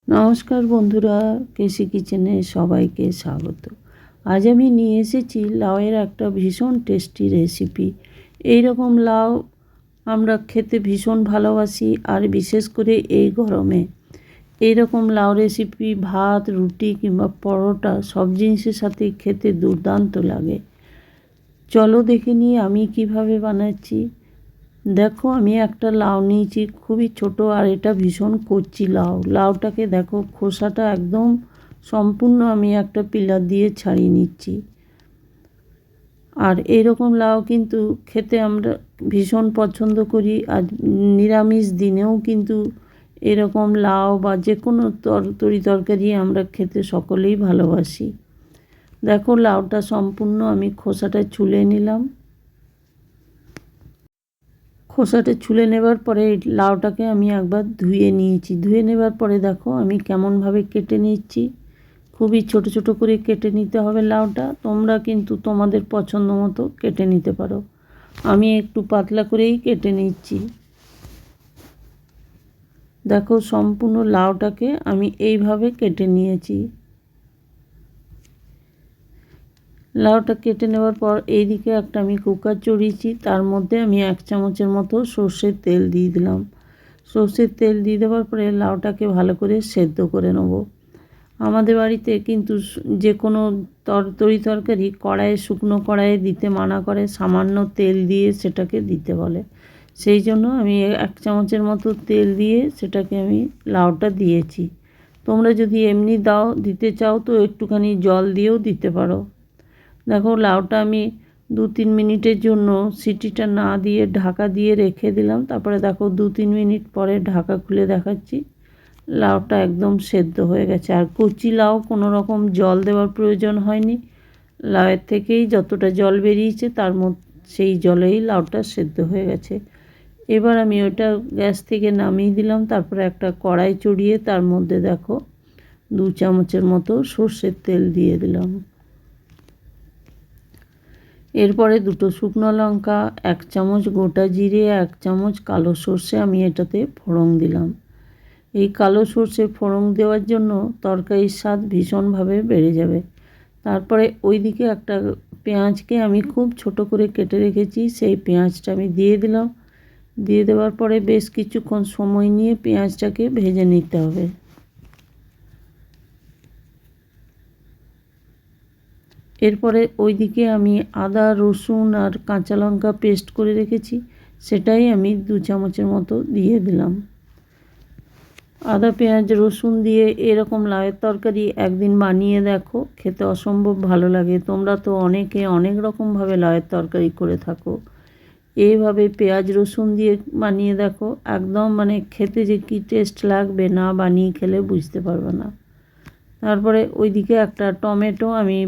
নমস্কার বন্ধুরা, কেসি কিচেনে সবাইকে স্বাগত। আজ আমি নিয়ে এসেছি লাউয়ের একটা ভীষণ টেস্টি রেসিপি। এই রকম লাউ আমরা খেতে ভীষণ ভালোবাসি, আর বিশেষ করে এই গরমে এই রকম লাউ রেসিপি ভাত, রুটি কিংবা পরোটা সব জিনিসের সাথে খেতে দুর্দান্ত লাগে। চলো দেখে নিই আমি কিভাবে বানাচ্ছি। দেখো, আমি একটা লাউ নিয়েছি, খুবই ছোট, আর এটা ভীষণ কচি লাউ। লাউটাকে দেখো, খোসাটা একদম সম্পূর্ণ আমি একটা পিলার দিয়ে ছাড়িয়ে নিচ্ছি। আর এইরকম লাউ কিন্তু খেতে আমরা ভীষণ পছন্দ করি, আর নিরামিষ দিনেও কিন্তু এরকম লাউ বা যে কোনো তরকারি আমরা খেতে সকলেই ভালোবাসি। দেখো, লাউটা সম্পূর্ণ আমি খোসাটা ছুলে নিলাম। খোসাটা ছুলে নেবার পরে লাউটাকে আমি একবার ধুয়ে নিয়েছি। ধুয়ে নেবার পরে দেখো আমি কেমনভাবে কেটে নিচ্ছি। খুবই ছোট ছোট করে কেটে নিতে হবে লাউটা। তোমরা কিন্তু তোমাদের পছন্দ মতো কেটে নিতে পারো। আমি একটু পাতলা করেই কেটে নিচ্ছি। দেখো, সম্পূর্ণ লাউটাকে আমি এইভাবে কেটে নিয়েছি। লাউটা কেটে নেওয়ার পর এইদিকে একটা আমি কুকার চড়িয়েছি, তার মধ্যে আমি 1 চামচের মতো সর্ষের তেল দিয়ে দিলাম। সর্ষের তেল দিয়ে দেওয়ার পরে লাউটাকে ভালো করে সেদ্ধ করে নেব। আমাদের বাড়িতে কিন্তু যে কোনো তরকারি কড়াইয়ে, শুকনো কড়াইয়ে দিতে মানা করে, সামান্য তেল দিয়ে সেটাকে দিতে বলে। সেই জন্য আমি 1 চামচের মতো তেল দিয়ে সেটাকে আমি লাউটা দিয়েছি। তোমরা যদি এমনি দিতে চাও তো একটুখানি জল দিয়েও দিতে পারো। দেখো, লাউটা আমি 2-3 মিনিটের জন্য সিটিটা না দিয়ে ঢাকা দিয়ে রেখে দিলাম। তারপরে দেখো 2-3 মিনিট পরে ঢাকা খুলে দেখাচ্ছি, লাউটা একদম সেদ্ধ হয়ে গেছে। আর কচি লাউ কোনো রকম জল দেওয়ার প্রয়োজন হয়নি। লাউয়ের থেকেই যতটা জল বেরিয়েছে তার মধ্যে সেই জলেই লাউটা সেদ্ধ হয়ে গেছে। এবার আমি ওটা গ্যাস থেকে নামিয়ে দিলাম। তারপরে একটা কড়াই চড়িয়ে তার মধ্যে দেখো 2 চামচের মতো সর্ষের তেল দিয়ে দিলাম। এরপরে 2টো শুকনো লঙ্কা, 1 চামচ গোটা জিরে, 1 চামচ কালো সর্ষে আমি এটাতে ফোড়ন দিলাম। এই কালো সর্ষে ফোড়ন দেওয়ার জন্য তরকারির স্বাদ ভীষণভাবে বেড়ে যাবে। তারপরে ওইদিকে একটা পেঁয়াজকে আমি খুব ছোট করে কেটে রেখেছি, সেই পেঁয়াজটা আমি দিয়ে দিলাম। দিয়ে দেওয়ার পরে বেশ কিছুক্ষণ সময় নিয়ে পেঁয়াজটাকে ভেজে নিতে হবে। এরপরে ওইদিকে আমি আদা, রসুন আর কাঁচা লঙ্কা পেস্ট করে রেখেছি, সেটাই আমি 2 চামচের মতো দিয়ে দিলাম। আদা, পেঁয়াজ, রসুন দিয়ে এরকম লাউয়ের তরকারি একদিন বানিয়ে দেখো, খেতে অসম্ভব ভালো লাগে। তোমরা তো অনেকে অনেক রকমভাবে লাউয়ের তরকারি করে থাকো। এইভাবে পেঁয়াজ রসুন দিয়ে বানিয়ে দেখো, একদম খেতে যে কী টেস্ট লাগবে, না বানিয়ে খেলে বুঝতে পারবে না। তারপরে ওইদিকে একটা টমেটো আমি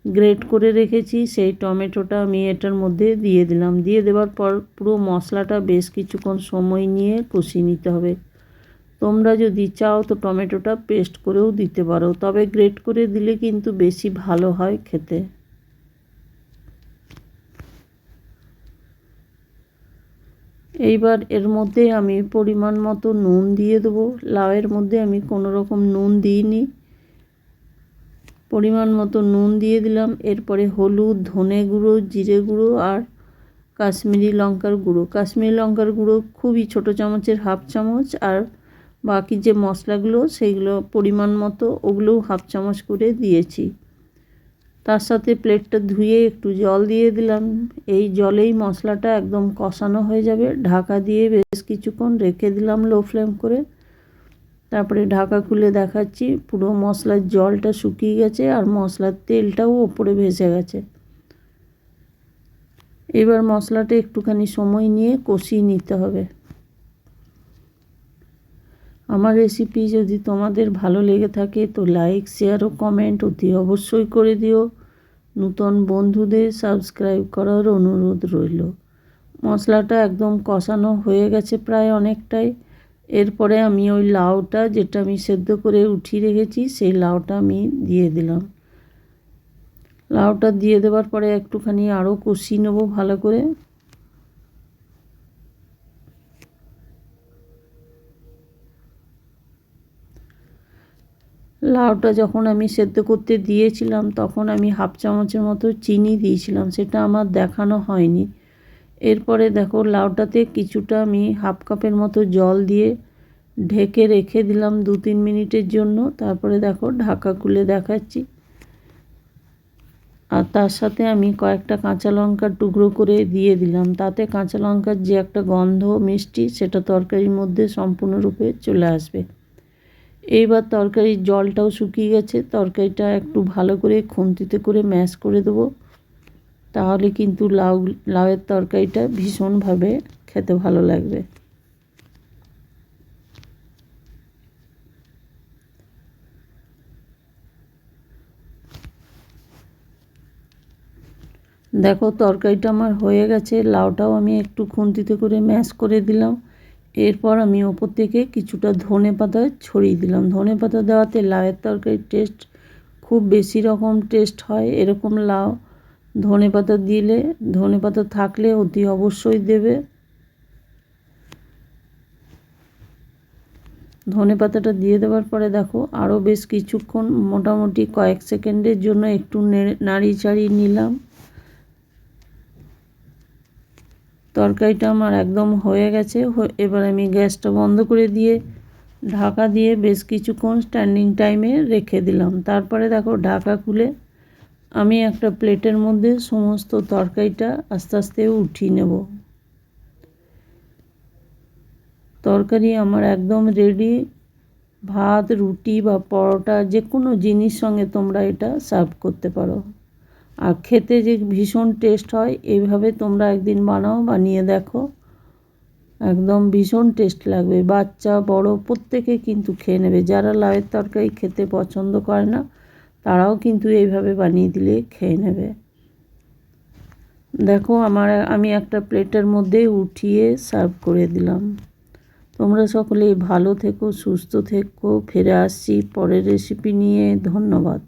গ্রেট করে রেখেছি, সেই টমেটোটা আমি এটার মধ্যে দিয়ে দিলাম। দিয়ে দেওয়ার পর পুরো মশলাটা বেশ কিছুক্ষণ সময় নিয়ে কষিয়ে নিতে হবে। তোমরা যদি চাও তো টমেটোটা পেস্ট করেও দিতে পারো, তবে গ্রেট করে দিলে কিন্তু বেশি ভালো হয় খেতে। এইবার এর মধ্যে আমি পরিমাণ মতো নুন দিয়ে দেবো। লাউয়ের মধ্যে আমি কোনো রকম নুন দিইনি। পরিমাণ মতো নুন দিয়ে দিলাম। এরপরে হলুদ, ধনে গুঁড়ো, জিরে গুঁড়ো আর কাশ্মীরি লঙ্কার গুঁড়ো। কাশ্মীরি লঙ্কার গুঁড়ো খুবই ছোটো চামচের 1/2 চামচ, আর বাকি যে মশলাগুলো সেইগুলো পরিমাণ মতো ওগুলোও 1/2 চামচ করে দিয়েছি। তার সাথে প্লেটটা ধুয়ে একটু জল দিয়ে দিলাম। এই জলেই মশলাটা একদম কষানো হয়ে যাবে। ঢাকা দিয়ে বেশ কিছুক্ষণ রেখে দিলাম লো ফ্লেম করে। তারপরে ঢাকা খুলে দেখাচ্ছি, পুরো মশলার জলটা শুকিয়ে গেছে আর মশলার তেলটাও ওপরে ভেসে গেছে। এবার মশলাটা একটুখানি সময় নিয়ে কষিয়ে নিতে হবে। আমার রেসিপি যদি তোমাদের ভালো লেগে থাকে তো লাইক, শেয়ার ও কমেন্ট অতি অবশ্যই করে দিও। নতুন বন্ধুদের সাবস্ক্রাইব করার অনুরোধ রইল। মশলাটা একদম কষানো হয়ে গেছে প্রায় অনেকটাই। এরপরে আমি ওই লাউটা, যেটা আমি সেদ্ধ করে উঠিয়ে রেখেছি, সেই লাউটা আমি দিয়ে দিলাম। লাউটা দিয়ে দেওয়ার পরে একটুখানি আরও কষিয়ে নেবো ভালো করে। লাউটা যখন আমি সেদ্ধ করতে দিয়েছিলাম তখন আমি হাফ চামচের মতো চিনি দিয়েছিলাম, সেটা আমার দেখানো হয়নি। এরপরে দেখো লাউটাতে কিছুটা আমি হাফ কাপের মতো জল দিয়ে ঢেকে রেখে দিলাম 2-3 মিনিটের জন্য। তারপরে দেখো ঢাকা খুলে দেখাচ্ছি। আর তার সাথে আমি কয়েকটা কাঁচা লঙ্কার টুকরো করে দিয়ে দিলাম, তাতে কাঁচা লঙ্কার যে একটা গন্ধ মিষ্টি সেটা তরকারির মধ্যে সম্পূর্ণরূপে চলে আসবে। এইবার তরকারির জলটাও শুকিয়ে গেছে, তরকারিটা একটু ভালো করে খুন্তিতে করে ম্যাশ করে দেবো, তাহলে কিন্তু লাউয়ের তরকারিটা ভীষণভাবে খেতে ভালো লাগবে। দেখো তরকারিটা আমার হয়ে গেছে, লাউটাও আমি একটু খুন্তিতে করে ম্যাশ করে দিলাম। এরপর আমি ওপর থেকে কিছুটা ধনেপাতা ছড়িয়ে দিলাম। ধনেপাতা দেওয়াতে লাউয়ের তরকারির টেস্ট খুব বেশি রকম টেস্ট হয়। এরকম লাউ ধনেপাতা দিলে, ধনেপাতা থাকলে অতি অবশ্যই দেবে। ধনেপাতাটা দিয়ে দেওয়ার পরে দেখো আরও বেশ কিছুক্ষণ মোটামুটি কয়েক সেকেন্ডের জন্য একটু নাড়িয়ে চাড়িয়ে নিলাম। তরকারিটা আমার একদম হয়ে গেছে। এবার আমি গ্যাসটা বন্ধ করে দিয়ে ঢাকা দিয়ে বেশ কিছুক্ষণ স্ট্যান্ডিং টাইমে রেখে দিলাম। তারপরে দেখো ঢাকা খুলে আমি একটা প্লেটের মধ্যে সমস্ত তরকারিটা আস্তে আস্তে উঠিয়ে নেব। তরকারি আমার একদম রেডি। ভাত, রুটি বা পরোটা যে কোনো জিনিস সঙ্গে তোমরা এটা সার্ভ করতে পারো। আর খেতে যে ভীষণ টেস্ট হয়, এইভাবে তোমরা একদিন বানাও, বানিয়ে দেখো, একদম ভীষণ টেস্ট লাগবে। বাচ্চা বড় প্রত্যেকে কিন্তু খেয়ে নেবে। যারা লাউয়ের তরকারি খেতে পছন্দ করে না তারাও কিন্তু এইভাবে বানিয়ে দিলে খেয়ে নেবে। দেখো আমি একটা প্লেটের মধ্যে উঠিয়ে সার্ভ করে দিলাম। তোমরা সকলেই ভালো থেকো, সুস্থ থেকো। ফিরে আসছি পরের রেসিপি নিয়ে। ধন্যবাদ।